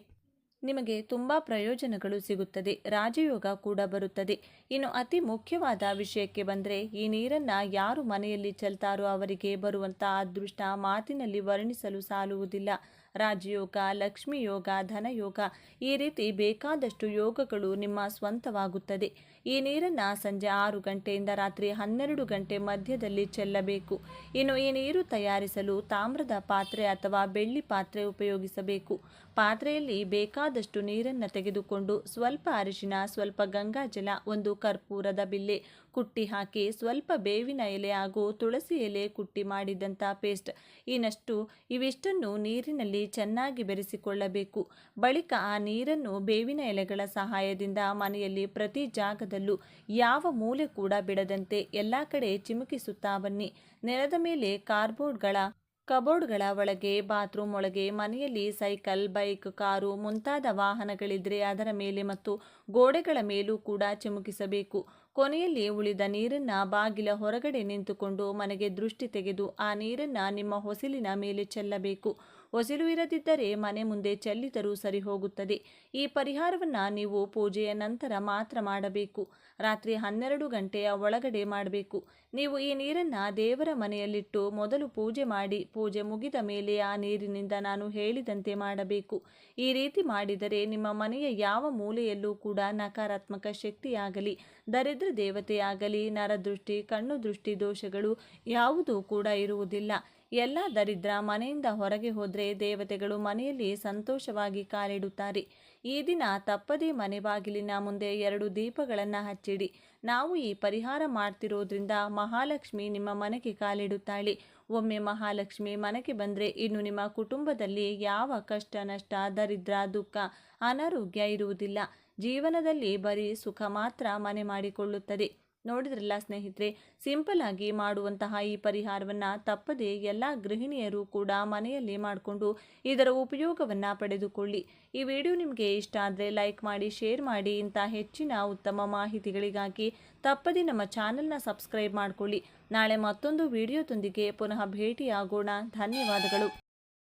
ನಿಮಗೆ ತುಂಬ ಪ್ರಯೋಜನಗಳು ಸಿಗುತ್ತದೆ. ರಾಜಯೋಗ ಕೂಡ ಬರುತ್ತದೆ. ಇನ್ನು ಅತಿ ಮುಖ್ಯವಾದ ವಿಷಯಕ್ಕೆ ಬಂದರೆ ಈ ನೀರನ್ನು ಯಾರು ಮನೆಯಲ್ಲಿ ಚೆಲ್ತಾರೋ ಅವರಿಗೆ ಬರುವಂಥ ಅದೃಷ್ಟ ಮಾತಿನಲ್ಲಿ ವರ್ಣಿಸಲು ಸಾಲುವುದಿಲ್ಲ. ರಾಜಯೋಗ, ಲಕ್ಷ್ಮೀ ಯೋಗ, ಧನಯೋಗ ಈ ರೀತಿ ಬೇಕಾದಷ್ಟು ಯೋಗಗಳು ನಿಮ್ಮ ಸ್ವಂತವಾಗುತ್ತದೆ. ಈ ನೀರನ್ನು ಸಂಜೆ 6 ಗಂಟೆಯಿಂದ ರಾತ್ರಿ 12 ಗಂಟೆ ಮಧ್ಯದಲ್ಲಿ ಚೆಲ್ಲಬೇಕು. ಇನ್ನು ಈ ನೀರು ತಯಾರಿಸಲು ತಾಮ್ರದ ಪಾತ್ರೆ ಅಥವಾ ಬೆಳ್ಳಿ ಪಾತ್ರೆ ಉಪಯೋಗಿಸಬೇಕು. ಪಾತ್ರೆಯಲ್ಲಿ ಬೇಕಾದಷ್ಟು ನೀರನ್ನು ತೆಗೆದುಕೊಂಡು ಸ್ವಲ್ಪ ಅರಿಶಿನ, ಸ್ವಲ್ಪ ಗಂಗಾಜಲ, ಒಂದು ಕರ್ಪೂರದ ಬಿಲ್ಲೆ ಕುಟ್ಟಿ ಹಾಕಿ ಸ್ವಲ್ಪ ಬೇವಿನ ಎಲೆ ಹಾಗೂ ತುಳಸಿ ಎಲೆ ಕುಟ್ಟಿ ಮಾಡಿದಂಥ ಪೇಸ್ಟ್ ಇವಿಷ್ಟನ್ನು ನೀರಿನಲ್ಲಿ ಚೆನ್ನಾಗಿ ಬೆರೆಸಿಕೊಳ್ಳಬೇಕು. ಬಳಿಕ ಆ ನೀರನ್ನು ಬೇವಿನ ಎಲೆಗಳ ಸಹಾಯದಿಂದ ಮನೆಯಲ್ಲಿ ಪ್ರತಿ ಜಾಗದಲ್ಲೂ ಯಾವ ಮೂಲೆ ಕೂಡ ಬಿಡದಂತೆ ಎಲ್ಲ ಕಡೆ ಚಿಮುಕಿಸುತ್ತಾ ಬನ್ನಿ. ನೆಲದ ಮೇಲೆ ಕಬೋರ್ಡ್ಗಳ ಒಳಗೆ, ಬಾತ್ರೂಮ್ ಒಳಗೆ, ಮನೆಯಲ್ಲಿ ಸೈಕಲ್, ಬೈಕ್, ಕಾರು ಮುಂತಾದ ವಾಹನಗಳಿದ್ರೆ ಅದರ ಮೇಲೆ ಮತ್ತು ಗೋಡೆಗಳ ಮೇಲೂ ಕೂಡ ಚಿಮುಕಿಸಬೇಕು. ಕೊನೆಯಲ್ಲಿ ಉಳಿದ ನೀರನ್ನು ಬಾಗಿಲ ಹೊರಗಡೆ ನಿಂತುಕೊಂಡು ಮನೆಗೆ ದೃಷ್ಟಿ ತೆಗೆದು ಆ ನೀರನ್ನು ನಿಮ್ಮ ಹೊಸಿಲಿನ ಮೇಲೆ ಚೆಲ್ಲಬೇಕು. ಹೊಸಿಲು ಇರದಿದ್ದರೆ ಮನೆ ಮುಂದೆ ಚೆಲ್ಲಿದರೂ ಸರಿ ಹೋಗುತ್ತದೆ. ಈ ಪರಿಹಾರವನ್ನು ನೀವು ಪೂಜೆಯ ನಂತರ ಮಾತ್ರ ಮಾಡಬೇಕು. ರಾತ್ರಿ 12 ಗಂಟೆಯ ಒಳಗಡೆ ಮಾಡಬೇಕು. ನೀವು ಈ ನೀರನ್ನು ದೇವರ ಮನೆಯಲ್ಲಿಟ್ಟು ಮೊದಲು ಪೂಜೆ ಮಾಡಿ, ಪೂಜೆ ಮುಗಿದ ಮೇಲೆ ಆ ನೀರಿನಿಂದ ನಾನು ಹೇಳಿದಂತೆ ಮಾಡಬೇಕು. ಈ ರೀತಿ ಮಾಡಿದರೆ ನಿಮ್ಮ ಮನೆಯ ಯಾವ ಮೂಲೆಯಲ್ಲೂ ಕೂಡ ನಕಾರಾತ್ಮಕ ಶಕ್ತಿಯಾಗಲಿ, ದರಿದ್ರ ದೇವತೆಯಾಗಲಿ, ನರದೃಷ್ಟಿ, ಕಣ್ಣು ದೃಷ್ಟಿ ದೋಷಗಳು ಯಾವುದೂ ಕೂಡ ಇರುವುದಿಲ್ಲ. ಎಲ್ಲ ದರಿದ್ರ ಮನೆಯಿಂದ ಹೊರಗೆ ಹೋದರೆ ದೇವತೆಗಳು ಮನೆಯಲ್ಲಿ ಸಂತೋಷವಾಗಿ ಕಾಲಿಡುತ್ತಾರೆ. ಈ ದಿನ ತಪ್ಪದೇ ಮನೆ ಬಾಗಿಲಿನ ಮುಂದೆ 2 ದೀಪಗಳನ್ನು ಹಚ್ಚಿಡಿ. ನಾವು ಈ ಪರಿಹಾರ ಮಾಡ್ತಿರೋದ್ರಿಂದ ಮಹಾಲಕ್ಷ್ಮಿ ನಿಮ್ಮ ಮನೆಗೆ ಕಾಲಿಡುತ್ತಾಳೆ. ಒಮ್ಮೆ ಮಹಾಲಕ್ಷ್ಮಿ ಮನೆಗೆ ಬಂದರೆ ಇನ್ನು ನಿಮ್ಮ ಕುಟುಂಬದಲ್ಲಿ ಯಾವ ಕಷ್ಟ ನಷ್ಟ, ದರಿದ್ರ, ದುಃಖ, ಅನಾರೋಗ್ಯ ಇರುವುದಿಲ್ಲ. ಜೀವನದಲ್ಲಿ ಬರೀ ಸುಖ ಮಾತ್ರ ಮನೆ ಮಾಡಿಕೊಳ್ಳುತ್ತದೆ. ನೋಡಿದ್ರಲ್ಲ ಸ್ನೇಹಿತರೆ, ಸಿಂಪಲ್ ಆಗಿ ಮಾಡುವಂತಹ ಈ ಪರಿಹಾರವನ್ನು ತಪ್ಪದೆ ಎಲ್ಲ ಗೃಹಿಣಿಯರು ಕೂಡ ಮನೆಯಲ್ಲಿ ಮಾಡಿಕೊಂಡು ಇದರ ಉಪಯೋಗವನ್ನು ಪಡೆದುಕೊಳ್ಳಿ. ಈ ವಿಡಿಯೋ ನಿಮಗೆ ಇಷ್ಟ ಆದರೆ ಲೈಕ್ ಮಾಡಿ, ಶೇರ್ ಮಾಡಿ. ಇಂಥ ಹೆಚ್ಚಿನ ಉತ್ತಮ ಮಾಹಿತಿಗಳಿಗಾಗಿ ತಪ್ಪದೆ ನಮ್ಮ ಚಾನಲ್ನ ಸಬ್ಸ್ಕ್ರೈಬ್ ಮಾಡಿಕೊಳ್ಳಿ. ನಾಳೆ ಮತ್ತೊಂದು ವಿಡಿಯೋದೊಂದಿಗೆ ಪುನಃ ಭೇಟಿಯಾಗೋಣ. ಧನ್ಯವಾದಗಳು.